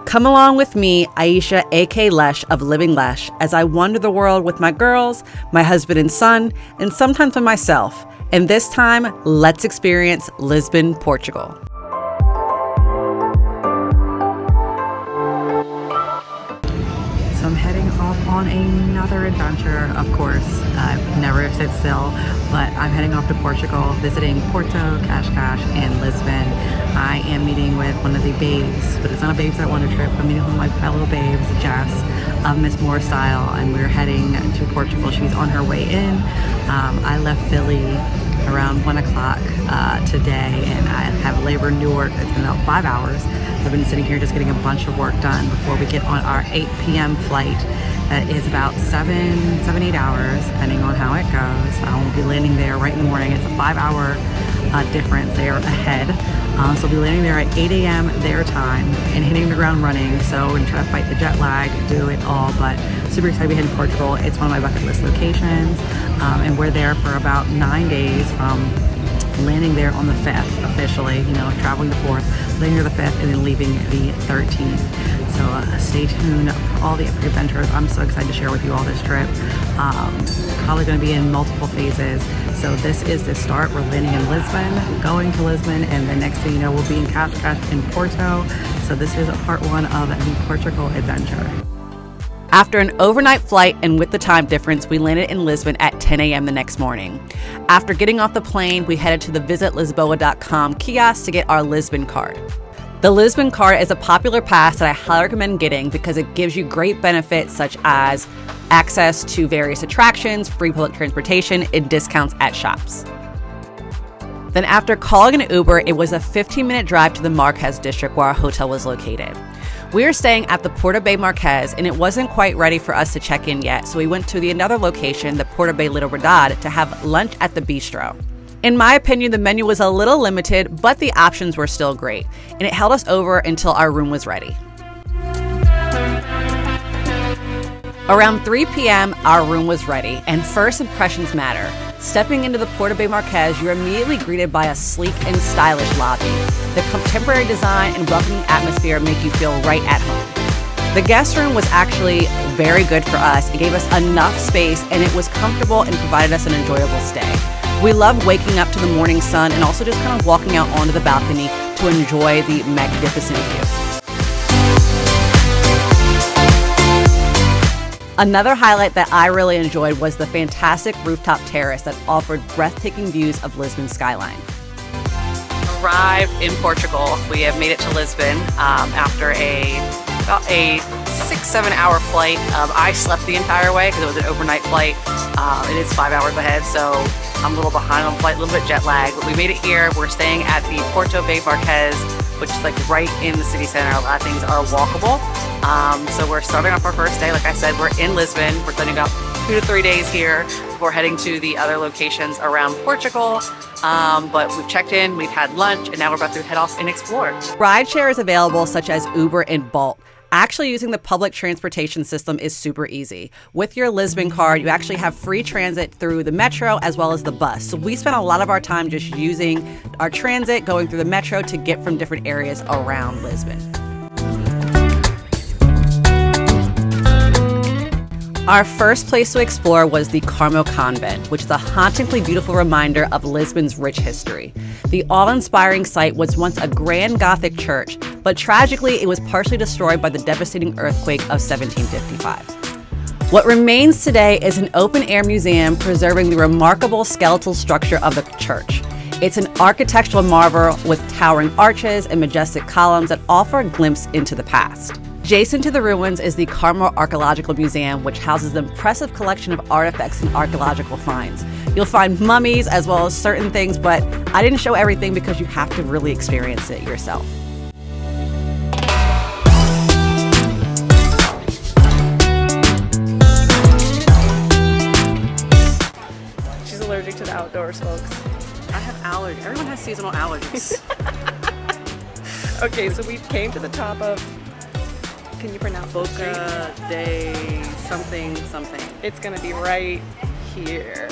Come along with me, Aisha aka Lesh of Living Lesh, as I wander the world with my girls, my husband and son, and sometimes with myself. And this time, let's experience Lisbon, Portugal. So I'm heading off on another adventure, of course. I've never sit still, but I'm heading off to Portugal, visiting Porto, Cascais, and Lisbon. I am meeting with one of the babes, but it's not a babes that wonder trip. I'm meeting with my fellow babes, Jess, of Miss Moore Style, and we're heading to Portugal. She's on her way in. I left Philly around 1 o'clock today, and I have labor in Newark. It's been about 5 hours. I've been sitting here just getting a bunch of work done before we get on our 8 p.m. flight. That is about 8 hours, depending on how it goes. I will be landing there right in the morning. It's a 5-hour difference. They are ahead. So we'll be landing there at 8 a.m. their time and hitting the ground running. So we're gonna try to fight the jet lag, do it all, but super excited to be heading to Portugal. It's one of my bucket list locations. And we're there for about 9 days from landing there on the 5th officially, traveling the 4th, landing there the 5th, and then leaving the 13th. So stay tuned for all the epic adventures. I'm so excited to share with you all this trip. Probably going to be in multiple phases. So this is the start. We're landing in Lisbon, going to Lisbon, and then next thing you know, we'll be in Cascais in Porto. So this is part 1 of the Portugal adventure. After an overnight flight and with the time difference, we landed in Lisbon at 10 a.m. the next morning. After getting off the plane, we headed to the visitlisboa.com kiosk to get our Lisbon Card. The Lisbon Card is a popular pass that I highly recommend getting because it gives you great benefits such as access to various attractions, free public transportation, and discounts at shops. Then after calling an Uber, it was a 15-minute drive to the Marques district where our hotel was located. We were staying at the PortoBay Marques, and it wasn't quite ready for us to check in yet, so we went to another location, the PortoBay Liberdade, to have lunch at the bistro. In my opinion, the menu was a little limited, but the options were still great, and it held us over until our room was ready. Around 3 p.m., our room was ready, and first impressions matter. Stepping into the PortoBay Marques, you're immediately greeted by a sleek and stylish lobby. The contemporary design and welcoming atmosphere make you feel right at home. The guest room was actually very good for us. It gave us enough space, and it was comfortable and provided us an enjoyable stay. We loved waking up to the morning sun and also just kind of walking out onto the balcony to enjoy the magnificent view. Another highlight that I really enjoyed was the fantastic rooftop terrace that offered breathtaking views of Lisbon's skyline. Arrived in Portugal. We have made it to Lisbon after about a 6-7 hour flight. I slept the entire way because it was an overnight flight. It is 5 hours ahead, so I'm a little behind on flight, a little bit jet lag. But we made it here. We're staying at the PortoBay Marques, which is like right in the city center. A lot of things are walkable. So we're starting off our first day. Like I said, we're in Lisbon. We're spending about 2 to 3 days here before heading to the other locations around Portugal. But we've checked in, we've had lunch, and now we're about to head off and explore. Rideshare is available, such as Uber and Bolt. Actually using the public transportation system is super easy. With your Lisbon card, you actually have free transit through the metro as well as the bus. So we spent a lot of our time just using our transit, going through the metro to get from different areas around Lisbon. Our first place to explore was the Carmo Convent, which is a hauntingly beautiful reminder of Lisbon's rich history. The awe-inspiring site was once a grand Gothic church, but tragically it was partially destroyed by the devastating earthquake of 1755. What remains today is an open-air museum preserving the remarkable skeletal structure of the church. It's an architectural marvel with towering arches and majestic columns that offer a glimpse into the past. Adjacent to the ruins is the Carmo Archaeological Museum, which houses an impressive collection of artifacts and archaeological finds. You'll find mummies as well as certain things, but I didn't show everything because you have to really experience it yourself. She's allergic to the outdoors, folks. I have allergies. Everyone has seasonal allergies. Okay, so we came to the top of, can you pronounce the street? Boca de something something. It's gonna be right here.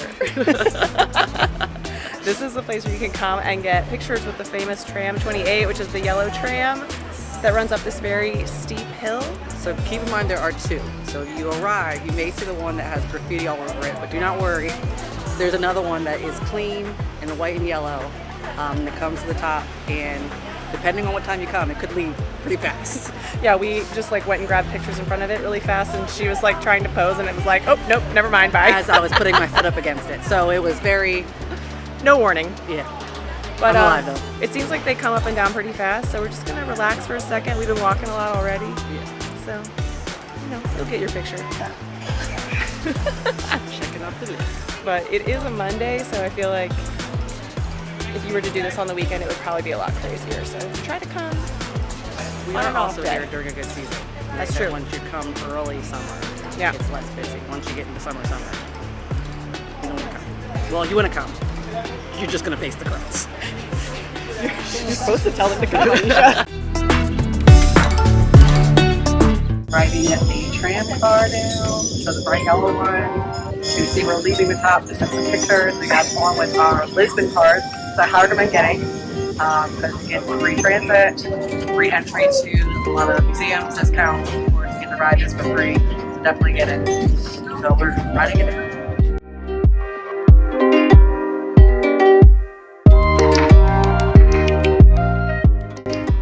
This is the place where you can come and get pictures with the famous Tram 28, which is the yellow tram. that runs up this very steep hill. So keep in mind there are two. So if you arrive, you may see the one that has graffiti all over it, but do not worry. There's another one that is clean in white and yellow that comes to the top, and depending on what time you come, it could leave pretty fast. Yeah, we just like went and grabbed pictures in front of it really fast, and she was like trying to pose, and it was like, oh, nope, never mind, bye. As I was putting my foot up against it. So it was very... No warning. Yeah. But I'm alive, though. It seems like they come up and down pretty fast, so we're just gonna relax for a second. We've been walking a lot already. Yeah. So, you know, you'll get your picture. Checking off the list. But it is a Monday, so I feel like if you were to do this on the weekend, it would probably be a lot crazier. So try to come. We on are an off also day. here during a good season. That's Like true. Once you come early summer, Yeah. it's less busy. Once you get into summer, you don't want to come. Well, you want to come. You're just going to face the crowds. You're supposed to tell them to come, Aisha. Arriving at the tram car now, so the bright yellow one. You can see we're leaving the top, just took some pictures. We got one with our Lisbon Card, so I highly recommend getting, because it's free transit, free entry to a lot of museums, discounts, or to get the ride just for free, so definitely get it. So we're riding it now.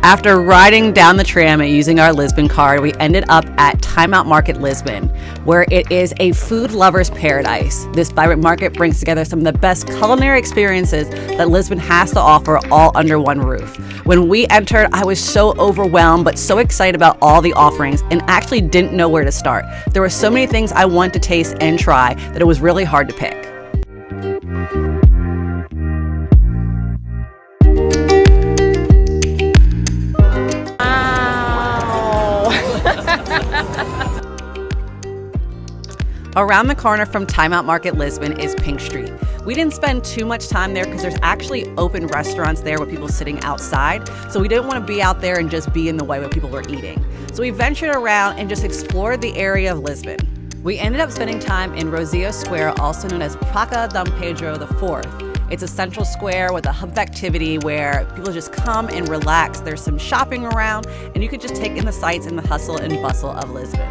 After riding down the tram and using our Lisbon card, we ended up at Out Market Lisbon, where it is a food lover's paradise. This vibrant market brings together some of the best culinary experiences that Lisbon has to offer, all under one roof. When we entered, I was so overwhelmed, but so excited about all the offerings, and actually didn't know where to start. There were so many things I wanted to taste and try that it was really hard to pick. Around the corner from Out Market Lisbon is Pink Street. We didn't spend too much time there because there's actually open restaurants there with people sitting outside, so we didn't want to be out there and just be in the way where people were eating. So we ventured around and just explored the area of Lisbon. We ended up spending time in Rossio Square, also known as Praça Dom Pedro IV. It's a central square with a hub of activity where people just come and relax. There's some shopping around, and you could just take in the sights and the hustle and bustle of Lisbon.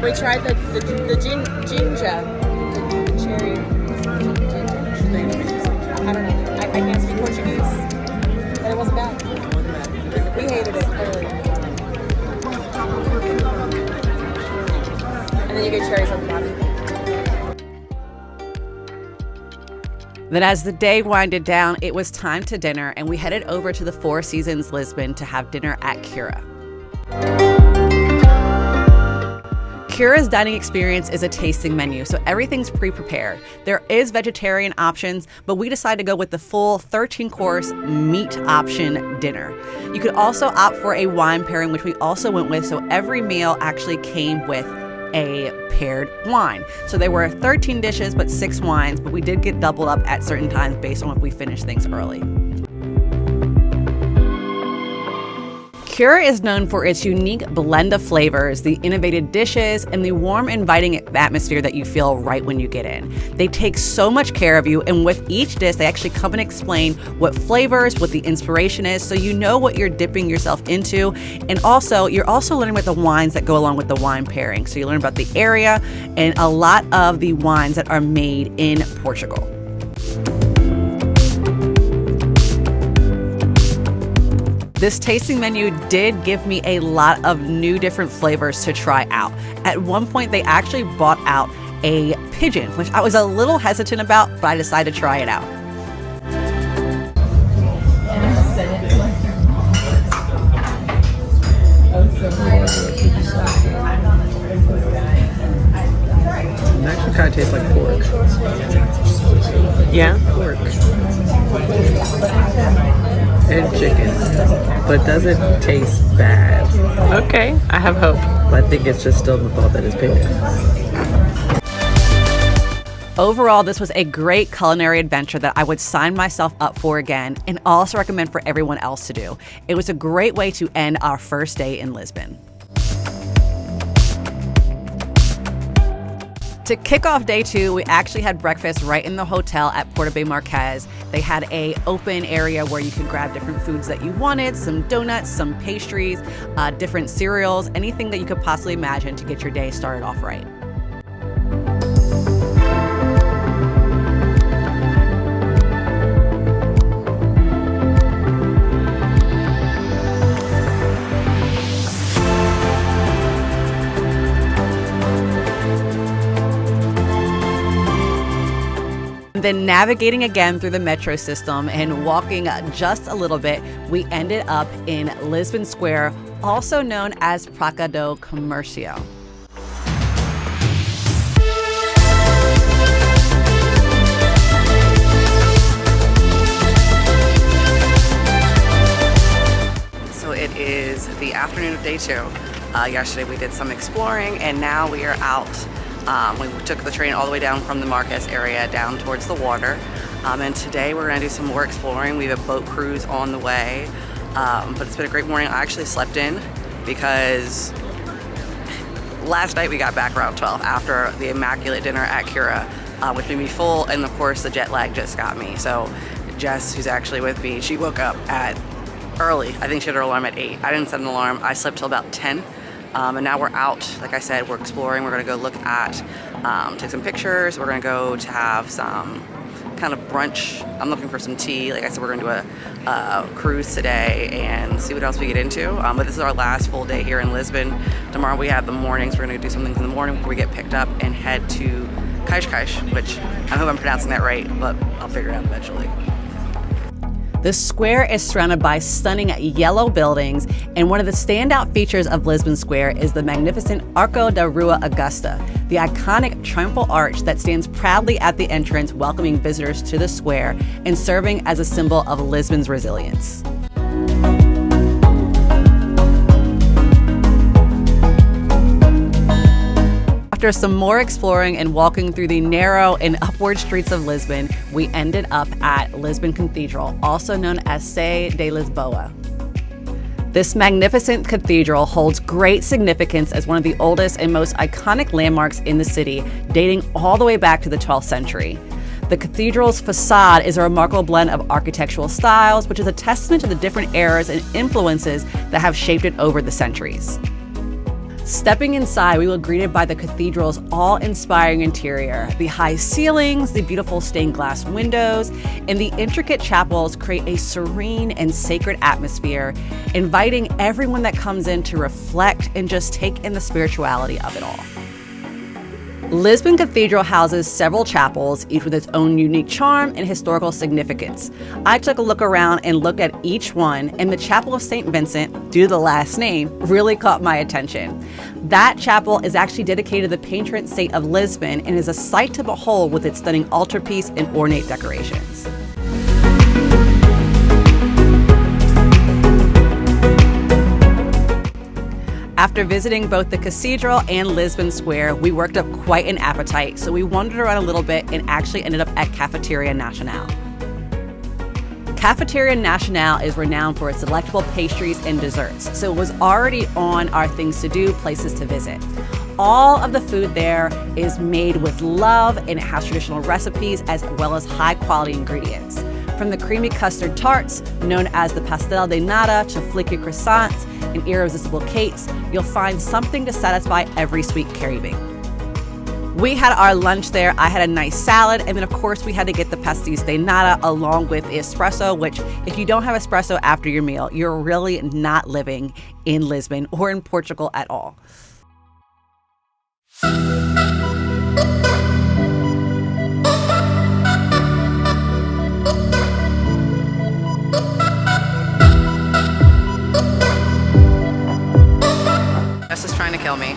We tried the Ginja, the cherry. I don't know. I can't speak Portuguese, but it wasn't bad. We hated it, clearly. And then you get cherries on the bottom. Then as the day winded down, it was time to dinner, and we headed over to the Four Seasons Lisbon to have dinner at CURA. CURA's dining experience is a tasting menu, so everything's pre-prepared. There is vegetarian options, but we decided to go with the full 13-course meat option dinner. You could also opt for a wine pairing, which we also went with, so every meal actually came with a paired wine. So there were 13 dishes, but 6 wines, but we did get doubled up at certain times based on if we finished things early. CURA is known for its unique blend of flavors, the innovative dishes, and the warm, inviting atmosphere that you feel right when you get in. They take so much care of you, and with each dish, they actually come and explain what flavors, what the inspiration is, so you know what you're dipping yourself into. And also, you're also learning about the wines that go along with the wine pairing. So you learn about the area and a lot of the wines that are made in Portugal. This tasting menu did give me a lot of new different flavors to try out. At one point, they actually brought out a pigeon, which I was a little hesitant about, but I decided to try it out. It actually kind of tastes like pork. Yeah? Pork. And chicken. But it doesn't taste bad. Okay, I have hope. But I think it's just still the thought that it's pink. Overall, this was a great culinary adventure that I would sign myself up for again, and also recommend for everyone else to do. It was a great way to end our first day in Lisbon. To kick off day 2, we actually had breakfast right in the hotel at PortoBay Marques. They had a open area where you could grab different foods that you wanted, some donuts, some pastries, different cereals, anything that you could possibly imagine to get your day started off right. Then navigating again through the metro system and walking just a little bit, we ended up in Lisbon Square, also known as Praça do Comércio. So it is the afternoon of day 2. Yesterday we did some exploring, and now we are out. We took the train all the way down from the Marques area down towards the water. And today we're gonna do some more exploring. We have a boat cruise on the way. But it's been a great morning. I actually slept in because last night we got back around 12 after the immaculate dinner at CURA, which made me full, and of course the jet lag just got me. So Jess, who's actually with me, she woke up at early. I think she had her alarm at 8. I didn't set an alarm. I slept till about 10. And now we're out. Like I said, we're exploring. We're gonna go look at, take some pictures. We're gonna go to have some kind of brunch. I'm looking for some tea. Like I said, we're gonna do a cruise today and see what else we get into. But this is our last full day here in Lisbon. Tomorrow we have the mornings. We're gonna do some things in the morning before we get picked up and head to Cascais, which I hope I'm pronouncing that right, but I'll figure it out eventually. The square is surrounded by stunning yellow buildings, and one of the standout features of Lisbon Square is the magnificent Arco da Rua Augusta, the iconic triumphal arch that stands proudly at the entrance, welcoming visitors to the square and serving as a symbol of Lisbon's resilience. After some more exploring and walking through the narrow and upward streets of Lisbon, we ended up at Lisbon Cathedral, also known as Sé de Lisboa. This magnificent cathedral holds great significance as one of the oldest and most iconic landmarks in the city, dating all the way back to the 12th century. The cathedral's facade is a remarkable blend of architectural styles, which is a testament to the different eras and influences that have shaped it over the centuries. Stepping inside, we were greeted by the cathedral's awe-inspiring interior. The high ceilings, the beautiful stained glass windows, and the intricate chapels create a serene and sacred atmosphere, inviting everyone that comes in to reflect and just take in the spirituality of it all. Lisbon Cathedral houses several chapels, each with its own unique charm and historical significance. I took a look around and looked at each one, and the Chapel of St. Vincent, due to the last name, really caught my attention. That chapel is actually dedicated to the patron saint of Lisbon and is a sight to behold with its stunning altarpiece and ornate decorations. After visiting both the cathedral and Lisbon Square, we worked up quite an appetite, so we wandered around a little bit and actually ended up at Cafeteria National. Cafeteria National is renowned for its delectable pastries and desserts, so it was already on our things to do, places to visit. All of the food there is made with love, and it has traditional recipes as well as high quality ingredients. From the creamy custard tarts, known as the pastel de nata, to flaky croissants and irresistible cakes, you'll find something to satisfy every sweet craving. We had our lunch there. I had a nice salad, and then of course we had to get the pastéis de nata along with espresso, which if you don't have espresso after your meal, you're really not living in Lisbon or in Portugal at all. Jess is trying to kill me.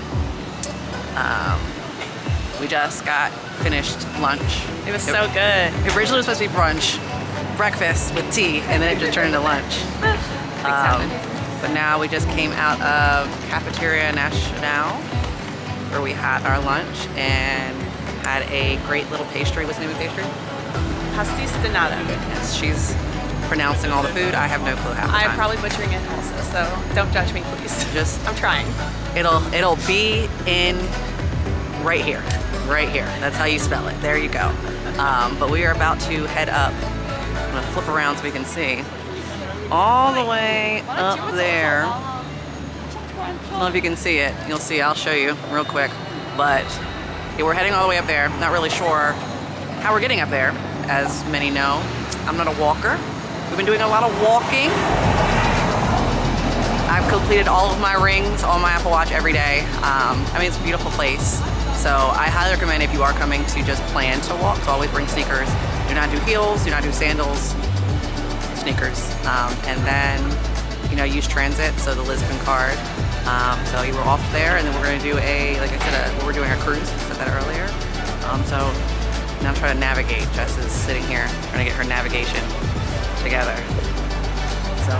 We just got finished lunch. It was so good. It originally was supposed to be brunch, breakfast with tea, and then it just turned into lunch. But now we just came out of Cafeteria National, where we had our lunch and had a great little pastry. What's the name of the pastry? Pastéis de nata. Yes, she's pronouncing all the food. I have no clue half the time. I'm probably butchering it also, so don't judge me, please. Just I'm trying. It'll be in right here. right here. That's how you spell it. There you go. But we are about to head up. I'm gonna flip around so we can see. All the way up there. I don't know if you can see it. You'll see, I'll show you real quick. But yeah, we're heading all the way up there. Not really sure how we're getting up there, as many know. I'm not a walker. We've been doing a lot of walking. I've completed all of my rings on my Apple Watch every day. I mean, it's a beautiful place. So I highly recommend if you are coming to just plan to walk, to always bring sneakers. Do not do heels, do not do sandals, sneakers. And then, use transit, so the Lisbon Card. So you were off there, and then we're gonna do like I said, we're doing a cruise, I said that earlier. So now I'm trying to navigate. Jess is sitting here trying to get her navigation together. So,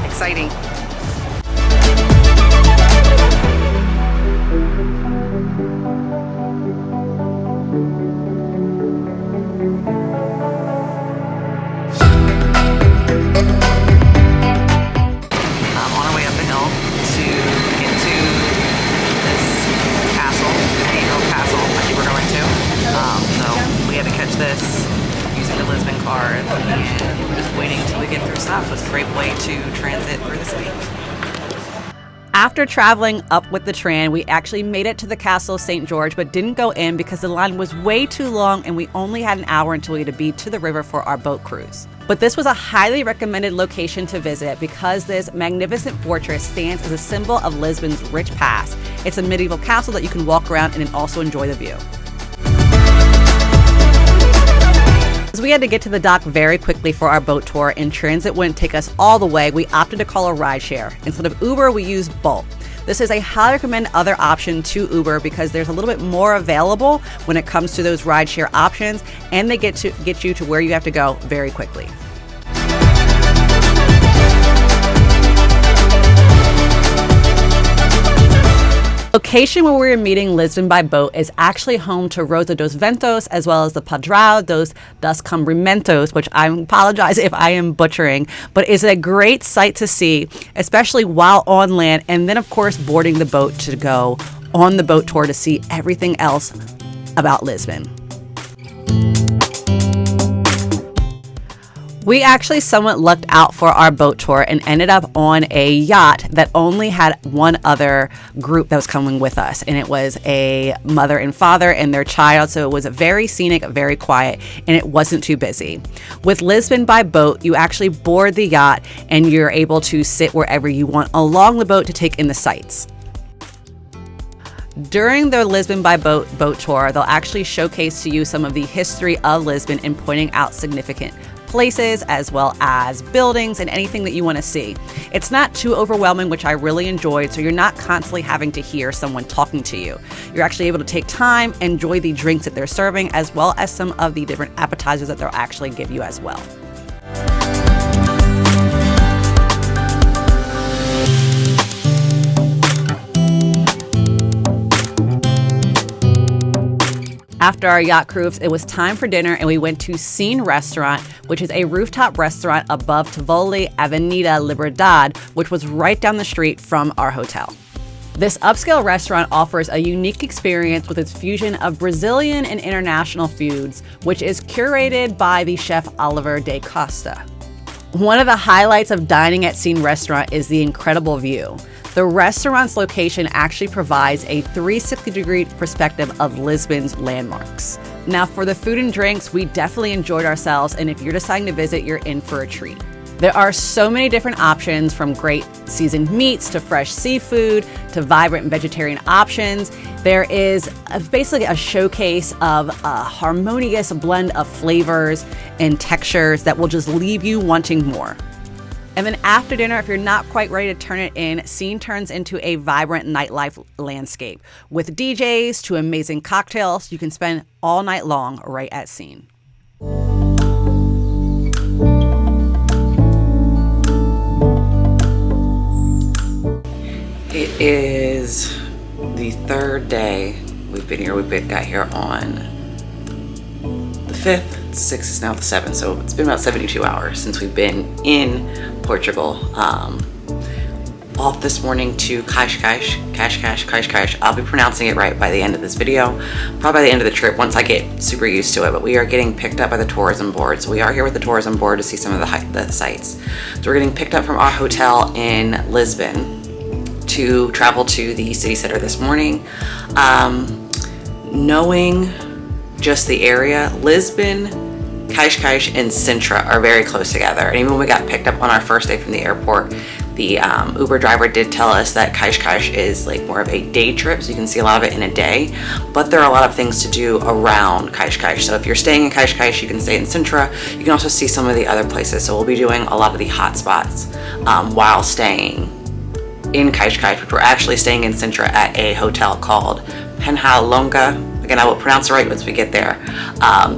exciting. On our way up the hill to get to this castle, annual castle I think we're going to. So we had to catch this using the Lisbon Card, and we're just waiting until we get through stuff. It's a great way to transit through the city. After traveling up with the tram, we actually made it to the Castle of St. George, but didn't go in because the line was way too long and we only had an hour until we had to be to the river for our boat cruise. But this was a highly recommended location to visit because this magnificent fortress stands as a symbol of Lisbon's rich past. It's a medieval castle that you can walk around and also enjoy the view. As we had to get to the dock very quickly for our boat tour and transit wouldn't take us all the way, we opted to call a rideshare. Instead of Uber, we used Bolt. This is a highly recommended other option to Uber because there's a little bit more available when it comes to those rideshare options, and they get you to where you have to go very quickly. Location where we're meeting Lisbon by boat is actually home to Rosa dos Ventos, as well as the Padrao dos Descubrimentos, which I apologize if I am butchering, but it's a great sight to see, especially while on land, and then of course boarding the boat to go on the boat tour to see everything else about Lisbon. We actually somewhat lucked out for our boat tour and ended up on a yacht that only had one other group that was coming with us, and it was a mother and father and their child, so it was very scenic, very quiet, and it wasn't too busy. With Lisbon by boat, you actually board the yacht and you're able to sit wherever you want along the boat to take in the sights. During the Lisbon by boat tour, they'll actually showcase to you some of the history of Lisbon and pointing out significant places as well as buildings and anything that you want to see. It's not too overwhelming, which I really enjoyed, so you're not constantly having to hear someone talking to you. You're actually able to take time, enjoy the drinks that they're serving, as well as some of the different appetizers that they'll actually give you as well. After our yacht cruise, it was time for dinner and we went to Scene Restaurant, which is a rooftop restaurant above Tivoli Avenida Liberdade, which was right down the street from our hotel. This upscale restaurant offers a unique experience with its fusion of Brazilian and international foods, which is curated by the chef Oliver da Costa. One of the highlights of dining at Scene Restaurant is the incredible view. The restaurant's location actually provides a 360-degree perspective of Lisbon's landmarks. Now, for the food and drinks, we definitely enjoyed ourselves, and if you're deciding to visit, you're in for a treat. There are so many different options, from great seasoned meats to fresh seafood to vibrant vegetarian options. There is basically a showcase of a harmonious blend of flavors and textures that will just leave you wanting more. And then after dinner, if you're not quite ready to turn it in, Scene turns into a vibrant nightlife landscape. With DJs to amazing cocktails, you can spend all night long right at Scene. It is the third day we've been here. We got here on the 5th. 6 is now the 7th, so it's been about 72 hours since we've been in Portugal. off this morning to Cascais. I'll be pronouncing it right by the end of this video, probably by the end of the trip once I get super used to it. But we are getting picked up by the tourism board. So we are here with the tourism board to see some of the sites. So we're getting picked up from our hotel in Lisbon to travel to the city center this morning. Knowing just the area, Lisbon, Cascais, and Sintra are very close together. And even when we got picked up on our first day from the airport, the Uber driver did tell us that Cascais is like more of a day trip, so you can see a lot of it in a day. But there are a lot of things to do around Cascais. So if you're staying in Cascais, you can stay in Sintra. You can also see some of the other places. So we'll be doing a lot of the hot spots while staying in Cascais, which we're actually staying in Sintra at a hotel called Penha Longa. Again, I will pronounce it right once we get there.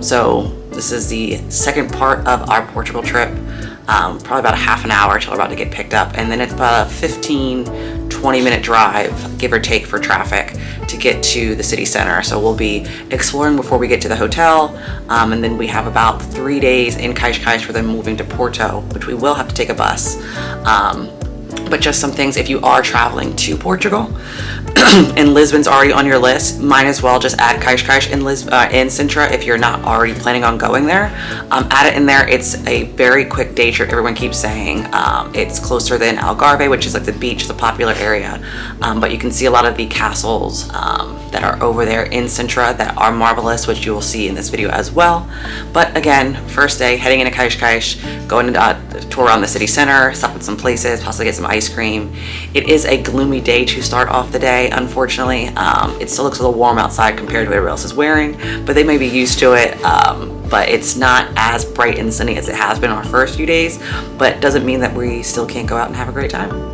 So this is the second part of our Portugal trip. Probably about a half an hour till we're about to get picked up, and then it's about a 15-20 minute drive, give or take, for traffic to get to the city center. So we'll be exploring before we get to the hotel, and then we have about 3 days in Cascais for then moving to Porto, which we will have to take a bus. But just some things, if you are traveling to Portugal and Lisbon's already on your list, might as well just add Cascais in Sintra if you're not already planning on going there. Add it in there. It's a very quick day trip. Everyone keeps saying it's closer than Algarve, which is like the beach, is a popular area. But you can see a lot of the castles that are over there in Sintra that are marvelous, which you will see in this video as well. But again, first day, heading into Cascais, going to tour around the city center, stop at some places, possibly get some ice cream. It is a gloomy day to start off the day, unfortunately. It still looks a little warm outside compared to what everyone else is wearing, but they may be used to it. But it's not as bright and sunny as it has been our first few days, but doesn't mean that we still can't go out and have a great time.